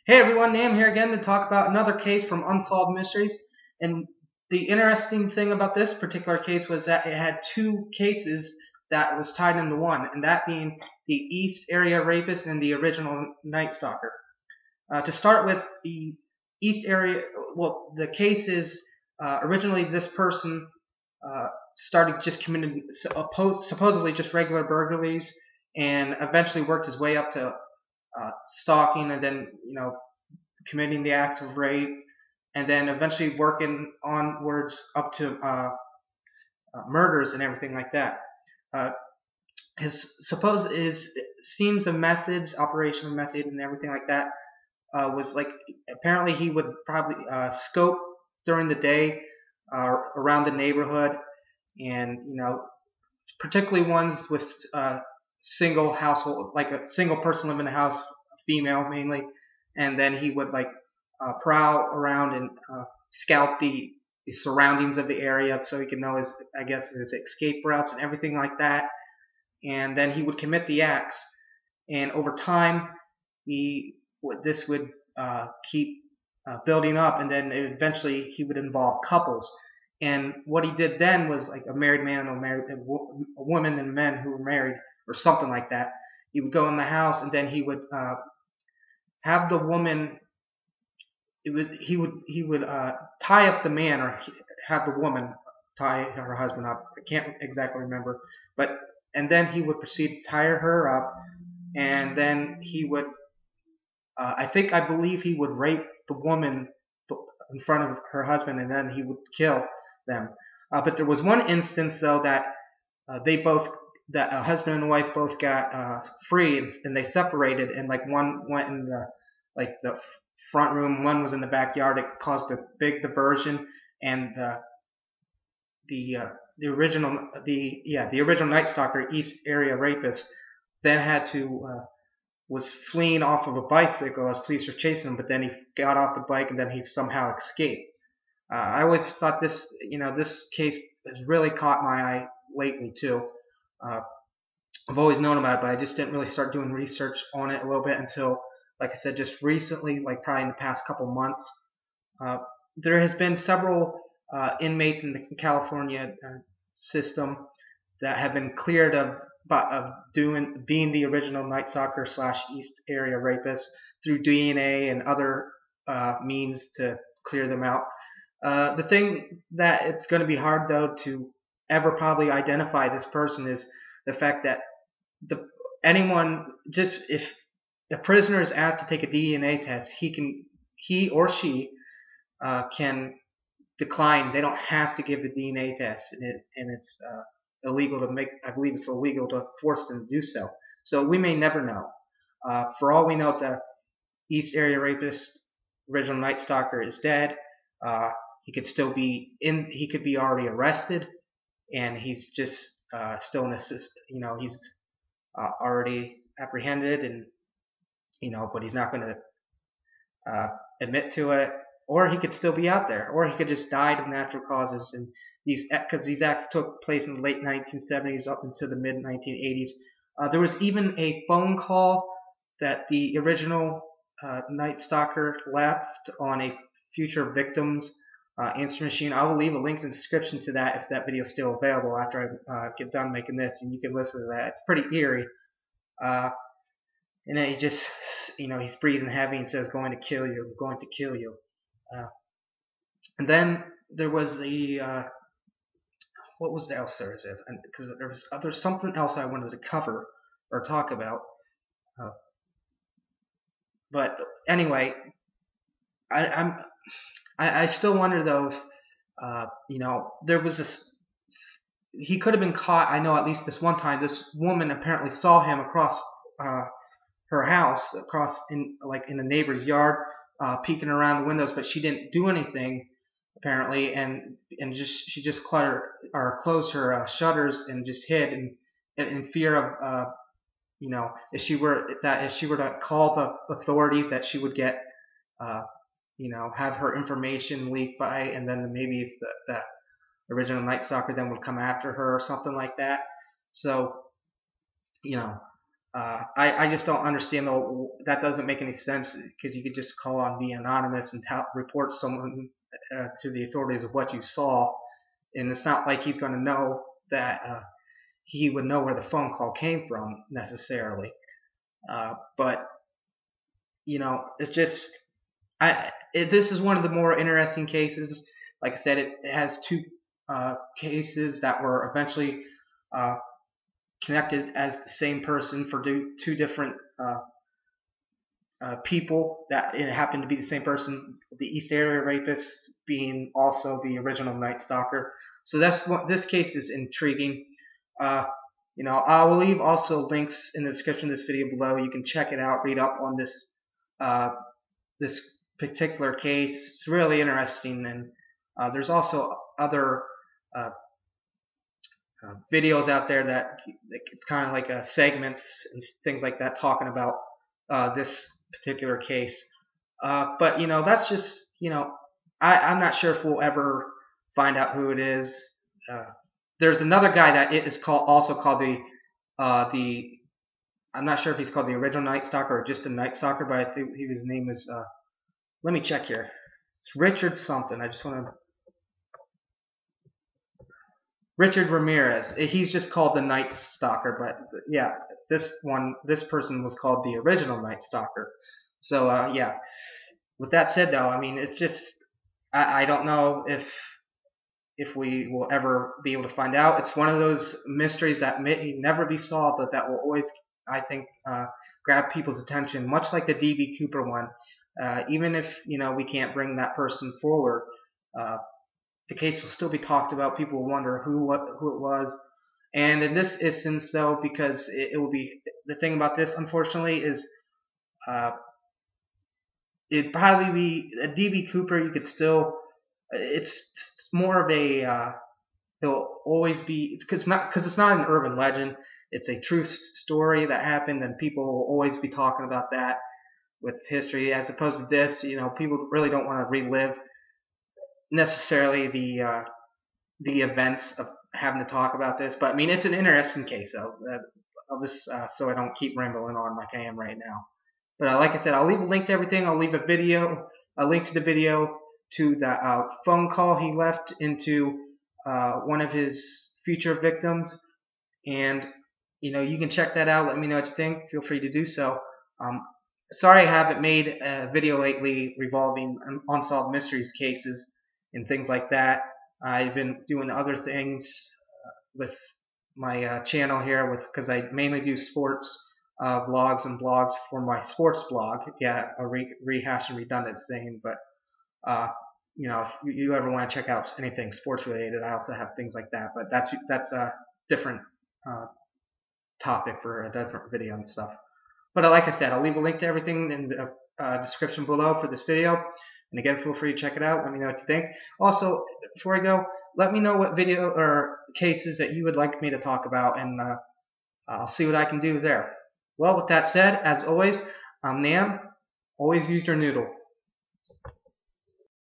Hey everyone, Nam here again to talk about another case from Unsolved Mysteries. And the interesting thing about this particular case was that it had two cases that was tied into one, and that being the East Area Rapist and the original Night Stalker. To start with, the East Area, well, the case is originally this person started just committing supposedly just regular burglaries, and eventually worked his way up to stalking, and then committing the acts of rape, and then eventually working onwards up to murders and everything like that. Uh, his schemes of methods, operational method, and everything like that was like apparently he would probably scope during the day around the neighborhood, and particularly ones with single household, like a single person living in the house, female mainly, and then he would prowl around and scout the surroundings of the area so he could know his escape routes and everything like that. And then he would commit the acts, and over time this would keep building up, and then eventually he would involve couples. And what he did then was like a married man and a woman and men who were married or something like that. He would go in the house, and then he would have the woman. He would tie up the man, or have the woman tie her husband up. I can't exactly remember, and then he would proceed to tie her up, and then he would I believe he would rape the woman in front of her husband, and then he would kill them. But there was one instance though that that a husband and wife both got free, and they separated, and like one went in the front room, one was in the backyard. It caused a big diversion, and the original Night Stalker, East Area Rapist, then had to was fleeing off of a bicycle as police were chasing him, but then he got off the bike and then he somehow escaped. I always thought this case has really caught my eye lately too. Uh, I've always known about it, but I just didn't really start doing research on it a little bit until, like I said, just recently, like probably in the past couple months. Uh, there has been several inmates in the California system that have been cleared of being the original Night Stalker / East Area Rapist through DNA and other means to clear them out. The thing that it's going to be hard though to ever probably identify this person is the fact that anyone, just if a prisoner is asked to take a DNA test, he or she can decline. They don't have to give a DNA test, and it's illegal to make. I believe it's illegal to force them to do so. So we may never know. For all we know, the East Area Rapist, original Night Stalker, is dead. He could still be in. He could be already arrested, and he's just still in a system. He's already apprehended, and but he's not going to admit to it. Or he could still be out there, or he could just die of natural causes. And because these acts took place in the late 1970s up into the mid 1980s. There was even a phone call that the original Night Stalker left on a future victim's answer machine. I will leave a link in the description to that if that video is still available after I get done making this, and you can listen to that. It's pretty eerie. And then he just, he's breathing heavy and says, "Going to kill you, going to kill you." And then there was what was else there? Because there's something else I wanted to cover or talk about. But anyway, I still wonder though if there was this. He could have been caught. I know at least this one time, this woman apparently saw him across her house, across in the neighbor's yard, peeking around the windows, but she didn't do anything apparently, and she just closed her shutters and just hid, in fear of if she were to call the authorities, that she would get have her information leaked by, and then maybe if the original Night Stalker then would come after her or something like that. So I just don't understand though. That doesn't make any sense because you could just call on be anonymous and report someone to the authorities of what you saw, and it's not like he's going to know that he would know where the phone call came from necessarily. But it's just this is one of the more interesting cases. Like I said, it has two cases that were eventually uh, connected as the same person for two different people that it happened to be the same person. The East Area Rapist being also the original Night Stalker. So that's what this case is intriguing. Uh, I will leave also links in the description of this video below. You can check it out, read up on uh, this particular case. It's really interesting, and there's also other uh, videos out there that it's kind of like segments and things like that talking about this particular case. But that's just I'm not sure if we'll ever find out who it is. There's another guy that it is also called the I'm not sure if he's called the original Night Stalker or just a Night Stalker, but I think his name is let me check here. It's Richard something. I just want to Richard Ramirez. He's just called the Night Stalker, but yeah, this person was called the original Night Stalker. So yeah. With that said, though, I mean, it's just I don't know if we will ever be able to find out. It's one of those mysteries that may never be solved, but that will always, I think, grab people's attention, much like the D.B. Cooper one. Even if we can't bring that person forward, uh, the case will still be talked about. People will wonder who it was. And in this instance, though, because it will be the thing about this, unfortunately, is it'd probably be a DB Cooper. You could still, it's more of a, it'll always be, because it's not an urban legend. It's a true story that happened, and people will always be talking about that with history, as opposed to this. People really don't want to relive necessarily the events of having to talk about this. But I mean, it's an interesting case. So I'll just so I don't keep rambling on like I am right now. But like I said, I'll leave a link to everything. I'll leave a link to the video, to the phone call he left into one of his future victims, and you can check that out. Let me know what you think. Feel free to do so. Sorry I haven't made a video lately revolving unsolved mysteries cases and things like that. I've been doing other things with my channel here, because I mainly do sports vlogs and blogs for my sports blog. Yeah, a rehash and redundant saying, but if you ever want to check out anything sports related, I also have things like that. But that's a different topic for a different video and stuff. But like I said, I'll leave a link to everything in the description below for this video. And again, feel free to check it out. Let me know what you think. Also, before I go, let me know what video or cases that you would like me to talk about, and I'll see what I can do there. Well, with that said, as always, I'm Nam. Always use your noodle.